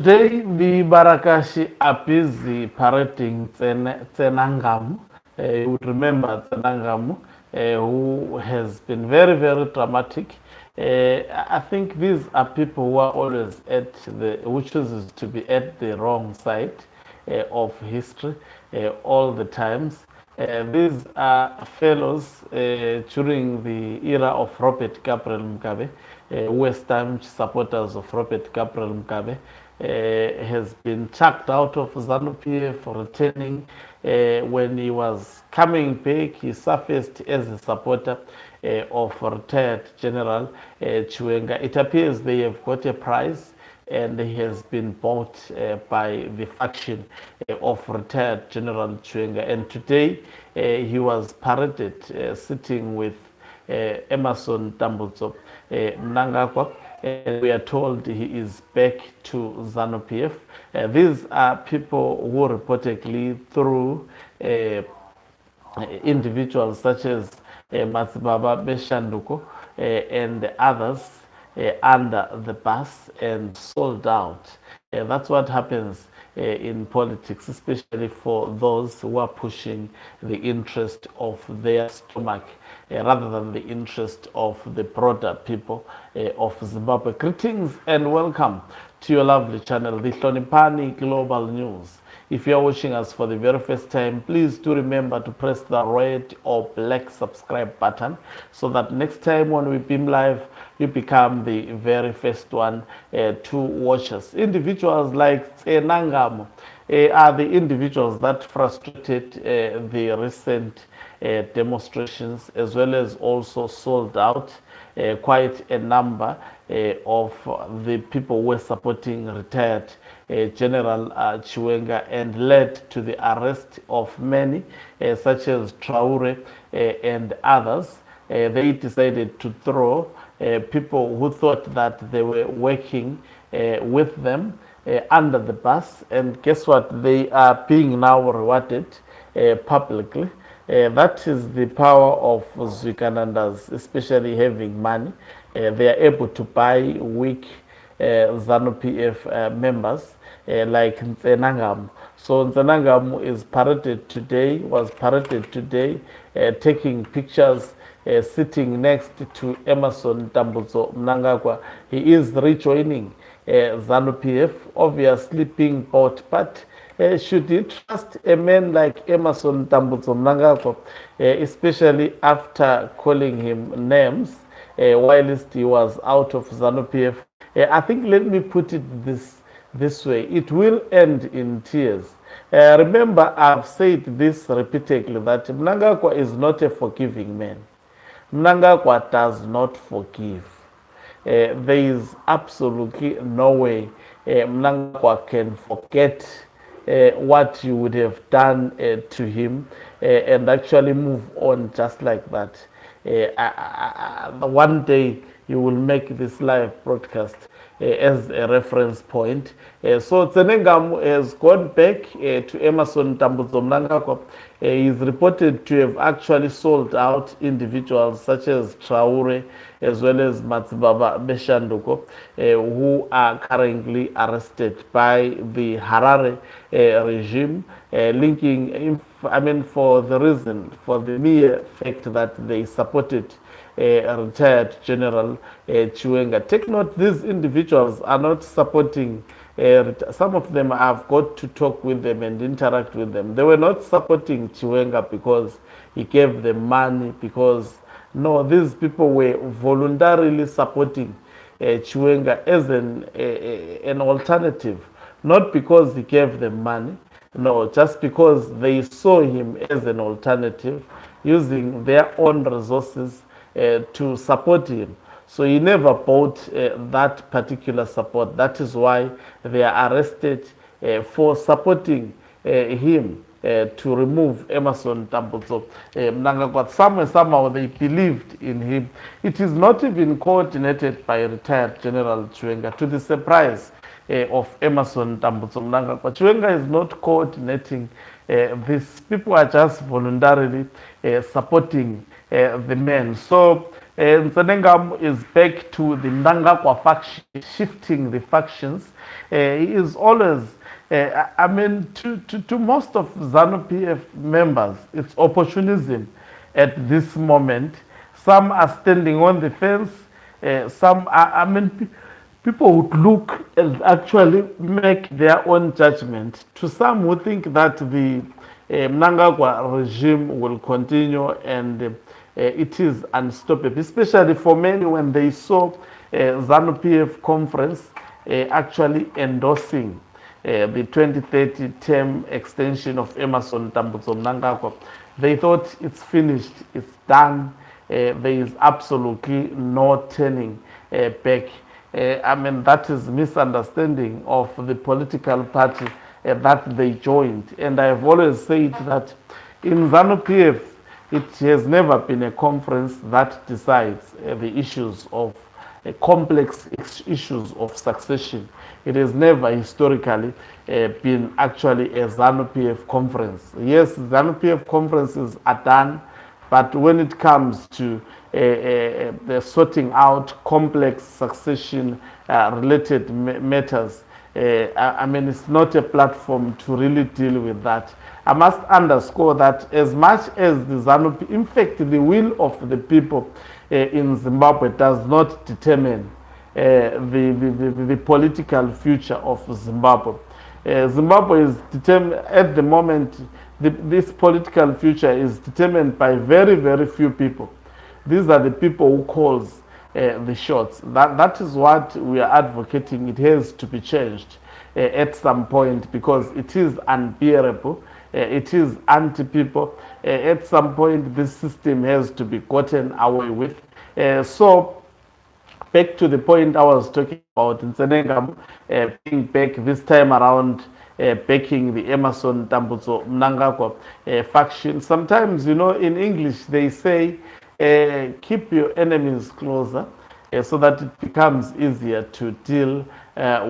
Today, the Barakashi are busy parading Tsenangamu. You would remember Tsenangamu, who has been very, very dramatic. I think these are people who are always who chooses to be at the wrong side of history all the times. These are fellows during the era of Robert Gabriel Mugabe, West-time supporters of Robert Gabriel Mugabe, has been chucked out of ZANU PF for returning. When he was coming back, he surfaced as a supporter of retired General Chiwenga. It appears they have got a prize and he has been bought by the faction of retired General Chiwenga. And today he was paraded sitting with Emerson Tambutso Mnangagwa. We are told he is back to ZANU PF. These are people who reportedly through individuals such as Madzibaba VeShanduko and others under the bus and sold out. That's what happens in politics, especially for those who are pushing the interest of their stomach rather than the interest of the broader people of Zimbabwe. Greetings and welcome to your lovely channel, the Hlonipani Global News. If you are watching us for the very first time, please do remember to press the red or black subscribe button so that next time when we beam live, you become the very first one to watch us. Individuals like Tsenangamu are the individuals that frustrated the recent demonstrations, as well as also sold out quite a number of the people who were supporting retired General Chiwenga, and led to the arrest of many, such as Traore and others. They decided to throw people who thought that they were working with them under the bus, and guess what? They are being now rewarded publicly. That is the power of Zwikanandas, especially having money. They are able to buy weak ZANU PF members like Tsenangamu. So Tsenangamu is was paraded today, taking pictures, sitting next to Emerson Tambutso Mnangagwa. He is rejoining ZANU PF, obviously being bought, but should he trust a man like Emerson Tambutso Mnangagwa, especially after calling him names whilst he was out of ZANU PF? I think, let me put it this way, it will end in tears. Remember, I've said this repeatedly, that Mnangagwa is not a forgiving man. Mnangagwa does not forgive. There is absolutely no way Mnangagwa can forget what you would have done to him and actually move on just like that. One day you will make this live broadcast as a reference point. So Tsenangamu has gone back to Emerson Tambutso Mnangagwa. He is reported to have actually sold out individuals such as Traore as well as Madzibaba VeShanduko, who are currently arrested by the Harare regime, linking, for the mere fact that they supported retired General Chiwenga. Take note, these individuals are not supporting, some of them have got to talk with them and interact with them. They were not supporting Chiwenga because he gave them money, because no, these people were voluntarily supporting Chiwenga as an alternative, not because he gave them money. No, just because they saw him as an alternative, using their own resources to support him. So he never bought that particular support. That is why they are arrested for supporting him to remove Emerson Tambutso Mnangagwa. Somehow they believed in him. It is not even coordinated by retired General Chiwenga, to the surprise of Emerson Tambutso Mnangagwa. Chiwenga is not coordinating this. People are just voluntarily supporting the men. So And Tsenangamu is back to the Mnangagwa faction, shifting the factions. He is always, I mean, to most of ZANU PF members, it's opportunism at this moment. Some are standing on the fence. Some are, I mean, people would look and actually make their own judgment. To some who think that the Mnangagwa regime will continue and it is unstoppable, especially for many when they saw ZANU PF conference actually endorsing the 2030 term extension of Emerson Tambutso Mnangagwa. They thought it's finished, it's done. There is absolutely no turning back. I mean, that is misunderstanding of the political party that they joined. And I've always said that in ZANU PF, it has never been a conference that decides the issues of complex issues of succession. It has never historically been actually a ZANU PF conference. Yes, ZANU PF conferences are done, but when it comes to the sorting out complex succession related matters, I mean, it's not a platform to really deal with that. I must underscore that as much as the ZANU, in fact, the will of the people in Zimbabwe does not determine the political future of Zimbabwe. Zimbabwe is determined at the moment. This political future is determined by very, very few people. These are the people who calls the shots. That is what we are advocating. It has to be changed at some point because it is unbearable. It is anti-people. At some point, this system has to be gotten away with. So, back to the point I was talking about in Tsenangamu, being back this time around, backing the Emerson Tambutso Mnangagwa faction. Sometimes, you know, in English, they say, keep your enemies closer so that it becomes easier to deal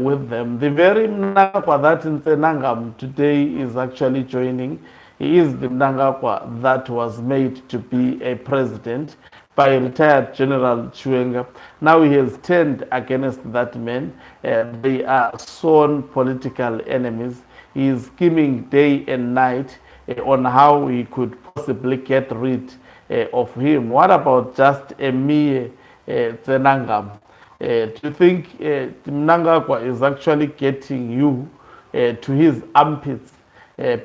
with them. The very Mnangagwa that in Tsenangamu today is actually joining. He is the Mnangagwa that was made to be a president by retired General Chiwenga. Now he has turned against that man. They are sworn political enemies. He is scheming day and night on how he could possibly get rid of him. What about just a mere Tsenangamu? Do you think Mnangagwa is actually getting you to his armpits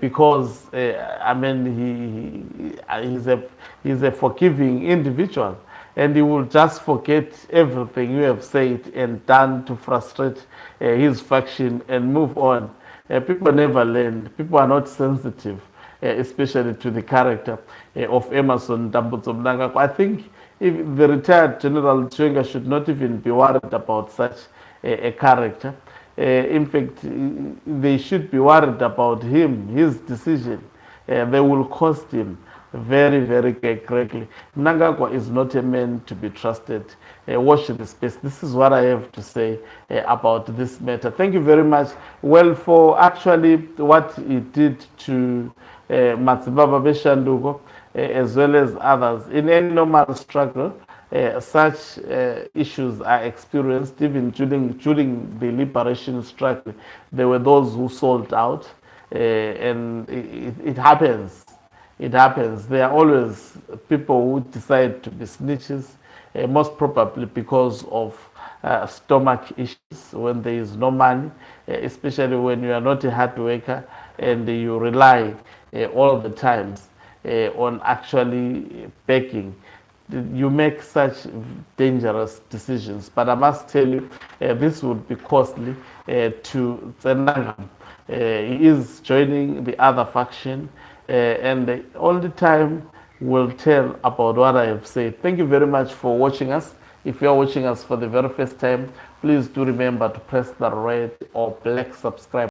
because I mean he's a forgiving individual and he will just forget everything you have said and done to frustrate his faction and move on. People never learn. People are not sensitive, especially to the character of Emerson Tambutso Mnangagwa. I think if the retired General Chiwenga should not even be worried about such a character. In fact, they should be worried about him, his decision. They will cost him very, very greatly. Mnangagwa is not a man to be trusted. Watch the space. This is what I have to say about this matter. Thank you very much. Well, for actually what he did to Madzibaba VeShanduko, as well as others, in any normal struggle, such issues are experienced even during the liberation struggle. There were those who sold out, and it happens. It happens. There are always people who decide to be snitches, most probably because of stomach issues when there is no money, especially when you are not a hard worker and you rely all the times on actually begging. You make such dangerous decisions. But I must tell you, this would be costly to Tsenangamu. He is joining the other faction, and the only time will tell about what I have said. Thank you very much for watching us. If you are watching us for the very first time, please do remember to press the red or black subscribe